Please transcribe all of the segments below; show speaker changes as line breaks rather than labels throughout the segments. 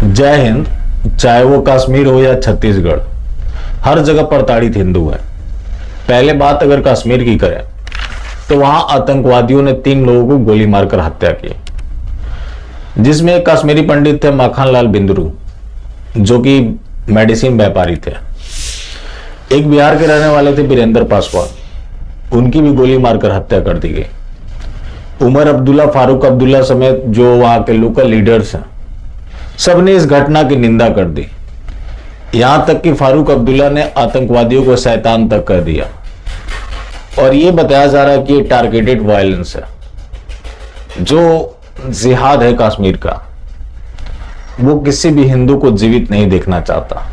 जय हिंद। चाहे वो कश्मीर हो या छत्तीसगढ़, हर जगह प्रताड़ित हिंदू है। पहले बात अगर कश्मीर की करें तो वहां आतंकवादियों ने 3 लोगों को गोली मारकर हत्या की, जिसमें एक कश्मीरी पंडित थे माखनलाल बिंद्रू, जो कि मेडिसिन व्यापारी थे। एक बिहार के रहने वाले थे वीरेंद्र पासवान, उनकी भी गोली मारकर हत्या कर दी गई। उमर अब्दुल्ला, फारूक अब्दुल्ला समेत जो वहां के लोकल लीडर्स हैं, सबने इस घटना की निंदा कर दी। यहां तक कि फारूक अब्दुल्ला ने आतंकवादियों को शैतान तक कर दिया और यह बताया जा रहा है कि ये टारगेटेड वायलेंस है। जो जिहाद है कश्मीर का, वो किसी भी हिंदू को जीवित नहीं देखना चाहता।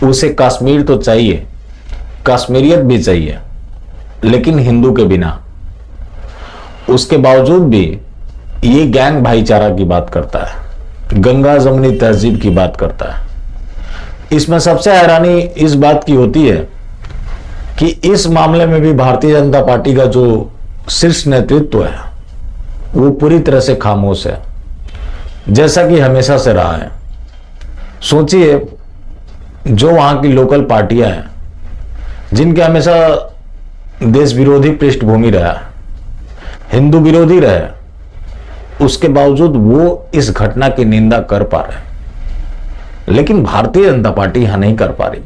उसे कश्मीर तो चाहिए, कश्मीरियत भी चाहिए, लेकिन हिंदू के बिना। उसके बावजूद भी ये गैंग भाईचारा की बात करता है, गंगा जमनी तहजीब की बात करता है। इसमें सबसे हैरानी इस बात की होती है कि इस मामले में भी भारतीय जनता पार्टी का जो शीर्ष नेतृत्व है वो पूरी तरह से खामोश है, जैसा कि हमेशा से रहा है। सोचिए, जो वहां की लोकल पार्टियां हैं, जिनके हमेशा देश विरोधी पृष्ठभूमि रहा है, हिंदू विरोधी रहे, उसके बावजूद वो इस घटना की निंदा कर पा रहे हैं, लेकिन भारतीय जनता पार्टी यहां नहीं कर पा रही।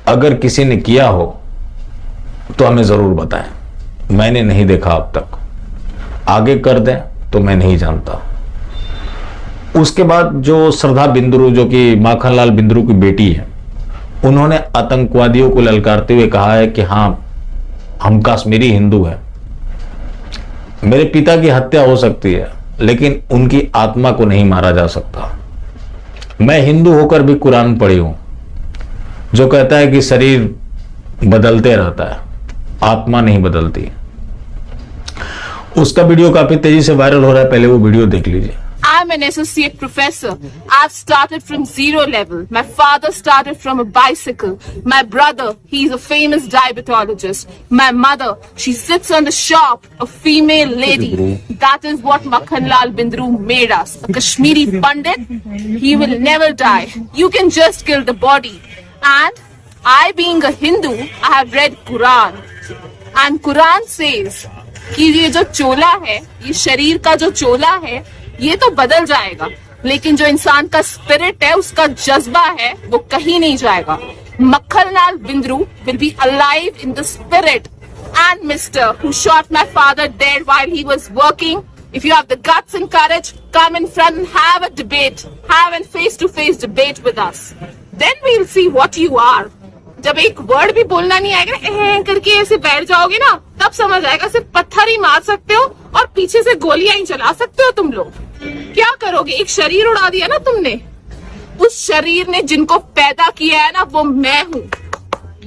अगर किसी ने किया हो तो हमें जरूर बताएं। मैंने नहीं देखा अब तक, आगे कर दें तो मैं नहीं जानता। उसके बाद जो श्रद्धा बिंद्रू, जो कि माखनलाल बिंद्रू की बेटी है, उन्होंने आतंकवादियों को ललकारते हुए कहा है कि हां, हम कश्मीरी हिंदू हैं, मेरे पिता की हत्या हो सकती है लेकिन उनकी आत्मा को नहीं मारा जा सकता। मैं हिंदू होकर भी कुरान पढ़ी हूं, जो कहता है कि शरीर बदलते रहता है, आत्मा नहीं बदलती। उसका वीडियो काफी तेजी से वायरल हो रहा है, पहले वो वीडियो देख लीजिए।
I'm an associate professor. I've started from zero level. My father started from a bicycle. My brother, he's a famous diabetologist. My mother, she sits on the shop, a female lady. That is what Makhanlal Bindru made us. A Kashmiri Pandit, he will never die. You can just kill the body. And I, being a Hindu, I have read Quran. And Quran says कि ये जो चोला है, ये शरीर का जो चोला है, ये तो बदल जाएगा, लेकिन जो इंसान का स्पिरिट है, उसका जज्बा है, वो कहीं नहीं जाएगा। Makhanlal Bindroo will be alive in the spirit. And Mr. who shot my father dead while he was working, if you have the guts and courage, come in front and have a debate, have a face-to-face debate with us. Then we'll see what you are. जब एक word भी बोलना नहीं आएगा ना, करके ऐसे बैठ जाओगे ना, तब समझ आएगा सिर्फ पत्थर ही मार सकते हो और पीछे से गोलियां ही चला सकते हो तुम लोग। क्या करोगे? एक शरीर उड़ा दिया ना तुमने। उस शरीर ने जिनको पैदा किया है ना, वो मैं हूँ।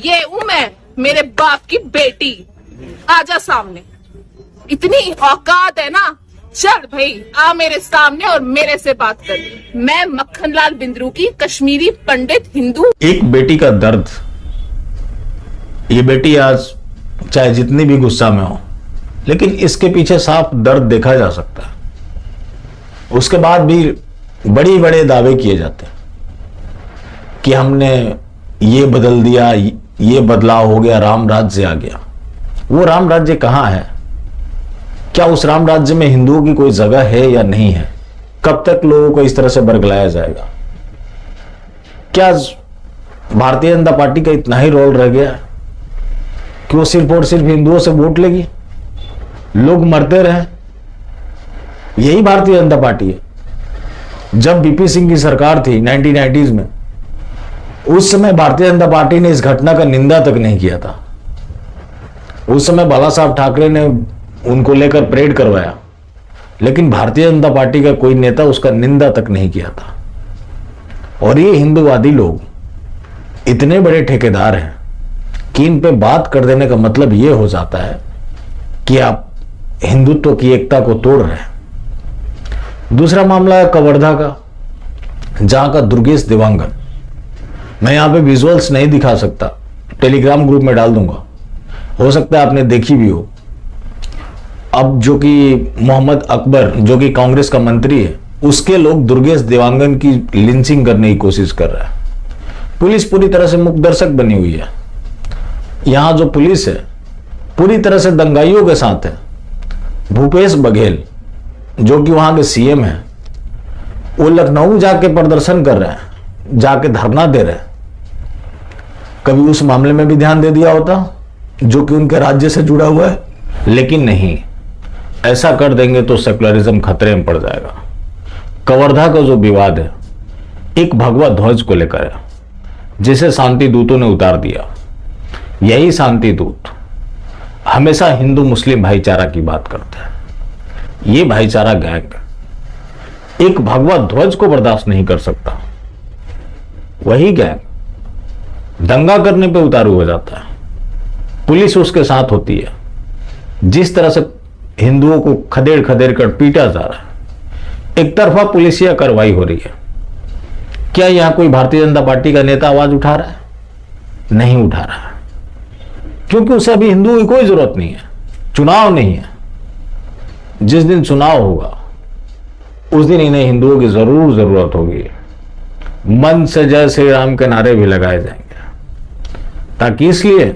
ये हूँ मैं, मेरे बाप की बेटी। आजा सामने, इतनी औकात है ना, चल भाई आ मेरे सामने और मेरे से बात कर। मैं मक्खनलाल बिंद्रू की कश्मीरी पंडित हिंदू।
एक बेटी का दर्द। ये बेटी आज चाहे जितनी भी गुस्सा में हो, लेकिन इसके पीछे साफ दर्द देखा जा सकता है। उसके बाद भी बड़े बड़े दावे किए जाते हैं कि हमने ये बदल दिया, ये बदलाव हो गया, राम राज्य आ गया। वो राम राज्य कहां है? क्या उस राम राज्य में हिंदुओं की कोई जगह है या नहीं है? कब तक लोगों को इस तरह से बरगलाया जाएगा? क्या भारतीय जनता पार्टी का इतना ही रोल रह गया कि वो सिर्फ और सिर्फ हिंदुओं से वोट लेगी, लोग मरते रहे? यही भारतीय जनता पार्टी है। जब बीपी सिंह की सरकार थी 1990s में, उस समय भारतीय जनता पार्टी ने इस घटना का निंदा तक नहीं किया था। उस समय बाला साहब ठाकरे ने उनको लेकर परेड करवाया, लेकिन भारतीय जनता पार्टी का कोई नेता उसका निंदा तक नहीं किया था। और ये हिंदूवादी लोग इतने बड़े ठेकेदार हैं कि इन पे बात कर देने का मतलब ये हो जाता है कि आप हिंदुत्व की एकता को तोड़ रहे हैं। दूसरा मामला है कवर्धा का, जहां का दुर्गेश देवांगन। मैं यहां पे विजुअल्स नहीं दिखा सकता, टेलीग्राम ग्रुप में डाल दूंगा, हो सकता है आपने देखी भी हो। अब जो कि मोहम्मद अकबर, जो कि कांग्रेस का मंत्री है, उसके लोग दुर्गेश देवांगन की लिंचिंग करने की कोशिश कर रहे हैं। पुलिस पूरी तरह से मूक दर्शक बनी हुई है। यहां जो पुलिस है पूरी तरह से दंगाइयों के साथ है। भूपेश बघेल जो कि वहां के सीएम हैं, वो लखनऊ जाके प्रदर्शन कर रहे हैं, जाके धरना दे रहे हैं। कभी उस मामले में भी ध्यान दे दिया होता जो कि उनके राज्य से जुड़ा हुआ है, लेकिन नहीं, ऐसा कर देंगे तो सेकुलरिज्म खतरे में पड़ जाएगा। कवर्धा का जो विवाद है एक भगवा ध्वज को लेकर है, जिसे शांति दूतों ने उतार दिया। यही शांति दूत हमेशा हिंदू मुस्लिम भाईचारा की बात करते हैं। ये भाईचारा गैंग एक भगवा ध्वज को बर्दाश्त नहीं कर सकता। वही गैंग दंगा करने पे उतारू हो जाता है। पुलिस उसके साथ होती है। जिस तरह से हिंदुओं को खदेड़ खदेड़ कर पीटा जा रहा है, एक तरफा पुलिसिया कार्रवाई हो रही है। क्या यहां कोई भारतीय जनता पार्टी का नेता आवाज उठा रहा है? नहीं उठा रहा है, क्योंकि उसे अभी हिंदुओं की कोई जरूरत नहीं है। चुनाव नहीं है। जिस दिन चुनाव होगा उस दिन इन्हें हिंदुओं की जरूर जरूरत होगी। मन से जय श्री राम के नारे भी लगाए जाएंगे, ताकि इसलिए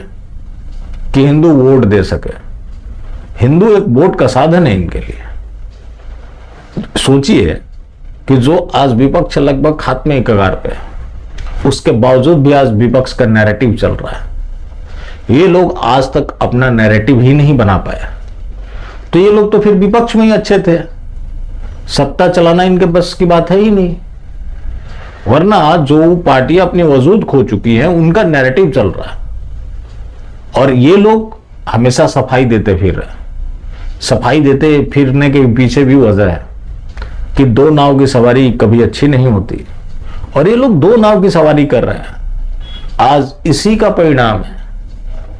कि हिंदू वोट दे सके। हिंदू एक वोट का साधन है इनके लिए। सोचिए कि जो आज विपक्ष लगभग खात्मे की कगार पे है, उसके बावजूद भी आज विपक्ष का नैरेटिव चल रहा है। ये लोग आज तक अपना नैरेटिव ही नहीं बना पाए, तो ये लोग तो फिर विपक्ष में ही अच्छे थे। सत्ता चलाना इनके बस की बात है ही नहीं। वरना जो पार्टियां अपनी वजूद खो चुकी हैं, उनका नैरेटिव चल रहा है और ये लोग हमेशा सफाई देते फिर रहे। सफाई देते फिरने के पीछे भी वजह है कि दो नाव की सवारी कभी अच्छी नहीं होती, और ये लोग दो नाव की सवारी कर रहे हैं। आज इसी का परिणाम है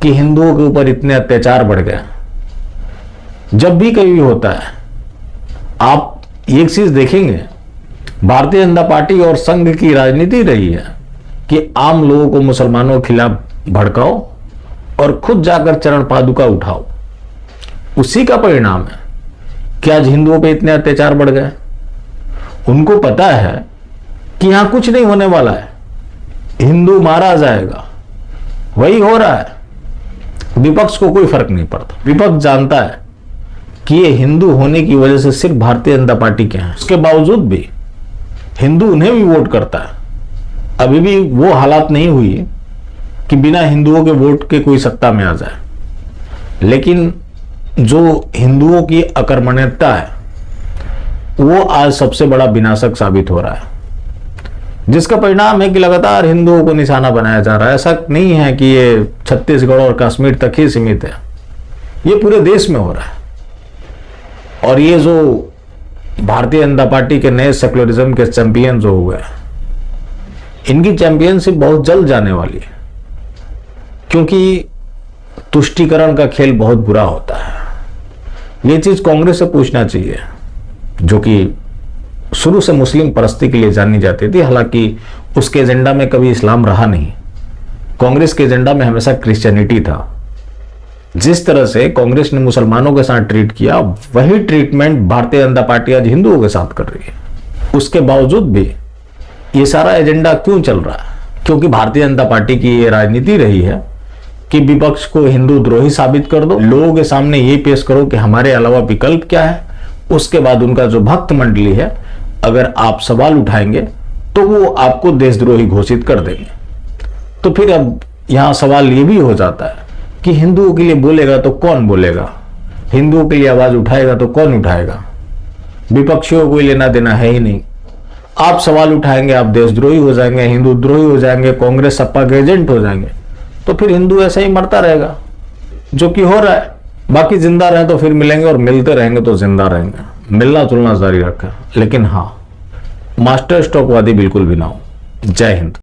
कि हिंदुओं के ऊपर इतने अत्याचार बढ़ गए। जब भी कहीं होता है, आप एक चीज देखेंगे, भारतीय जनता पार्टी और संघ की राजनीति रही है कि आम लोगों को मुसलमानों के खिलाफ भड़काओ और खुद जाकर चरण पादुका उठाओ। उसी का परिणाम है कि आज हिंदुओं पे इतने अत्याचार बढ़ गए। उनको पता है कि यहां कुछ नहीं होने वाला है, हिंदू मारा जाएगा। वही हो रहा है। विपक्ष को कोई फर्क नहीं पड़ता। विपक्ष जानता है कि ये हिंदू होने की वजह से सिर्फ भारतीय जनता पार्टी के हैं, उसके बावजूद भी हिंदू उन्हें भी वोट करता है। अभी भी वो हालात नहीं हुई कि बिना हिंदुओं के वोट के कोई सत्ता में आ जाए, लेकिन जो हिंदुओं की अकर्मण्यता है वो आज सबसे बड़ा विनाशक साबित हो रहा है, जिसका परिणाम है कि लगातार हिंदुओं को निशाना बनाया जा रहा है। ऐसा नहीं है कि ये छत्तीसगढ़ और कश्मीर तक ही सीमित है, ये पूरे देश में हो रहा है। और ये जो भारतीय जनता पार्टी के नए सेकुलरिज्म के चैंपियन जो हुए, इनकी चैंपियनशिप बहुत जल्द जाने वाली है, क्योंकि तुष्टीकरण का खेल बहुत बुरा होता है। ये चीज कांग्रेस से पूछना चाहिए, जो कि शुरू से मुस्लिम परस्ती के लिए जानी जाती थी। हालांकि उसके एजेंडा में कभी इस्लाम रहा नहीं। कांग्रेस के एजेंडा में हमेशा क्रिश्चियनिटी था। जिस तरह से कांग्रेस ने मुसलमानों के साथ ट्रीट किया, वही ट्रीटमेंट भारतीय जनता पार्टी आज हिंदुओं के साथ कर रही है। उसके बावजूद भी ये सारा एजेंडा क्यों चल रहा है? क्योंकि भारतीय जनता पार्टी की ये राजनीति रही है कि विपक्ष को हिंदू द्रोही साबित कर दो, लोगों के सामने ये पेश करो कि हमारे अलावा विकल्प क्या है। उसके बाद उनका जो भक्त मंडली है, अगर आप सवाल उठाएंगे तो वो आपको देशद्रोही घोषित कर देंगे। तो फिर अब यहां सवाल ये भी हो जाता है कि हिंदुओं के लिए बोलेगा तो कौन बोलेगा, हिंदुओं के लिए आवाज उठाएगा तो कौन उठाएगा? विपक्षियों को कोई लेना देना है ही नहीं। आप सवाल उठाएंगे, आप देशद्रोही हो जाएंगे, हिंदू द्रोही हो जाएंगे, कांग्रेस सपा के एजेंट हो जाएंगे, तो फिर हिंदू ऐसा ही मरता रहेगा, जो कि हो रहा है। बाकी जिंदा रहे तो फिर मिलेंगे, और मिलते रहेंगे तो जिंदा रहेंगे। मिलना जुलना जारी रखा, लेकिन हाँ, मास्टर स्ट्रोकवादी बिल्कुल भी ना हो। जय हिंद।